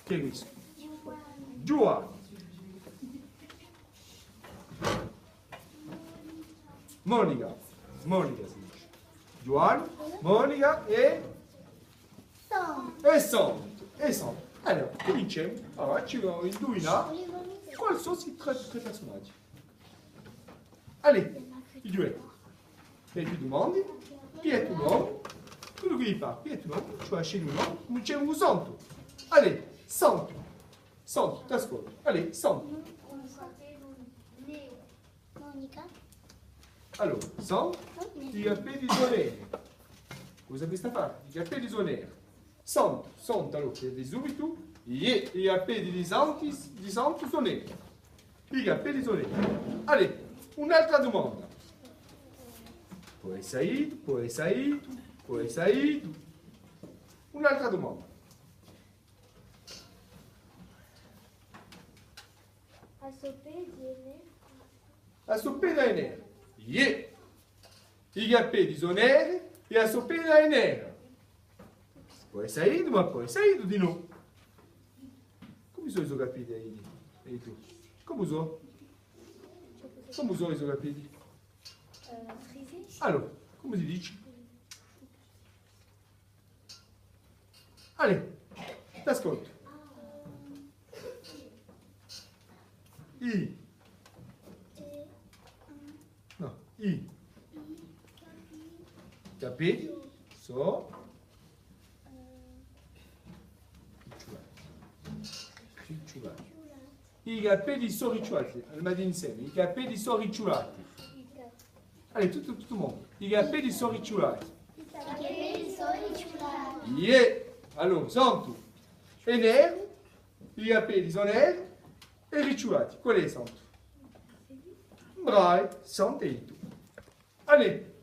Che è questo? Giuani. Monica. Monica si dice. Giuani, Monica e Santo. E Santo. Allora, cominciamo. Allora, ci indovina quali sono i tre personaggi. Allez, i due. E tu domandi, chi è tuo nome? Quello che gli fa, chi è tuo nome? Cioè, scegli un nome, cominciamo con Santo. Allez, Santo. Santo, ti ascolto. Allez, Santo. Monica. Allora, Santo, i capelli sono neri. Cosa mi sta a fare? I capelli sono neri. Santo, Santo, allora, chiedi subito. I capelli di Santo sono neri. I capelli sono neri. Allez, un'altra domanda. Poi Said. Un'altra domanda. A soppeira è nera. Yeah. I capelli sono neri e la soppeira è nera. Poi Said, ma poi Said di no. Come sono i suoi capelli e tu? Come sono? Come sono i suoi capelli? Allora, come si dice? Allez, ti ascolto. I. No, i. Capelli sono ricciolati. I capelli sono ricciolati. Allora, insieme. I capelli sono ricciolati. Allez, tutto il mondo. I capelli sono ricciolati. Yeah. Allora, Santo è nero, i capelli sono neri e ricciolati. Qual è Santo? Bravo, Santo è tu. Allez.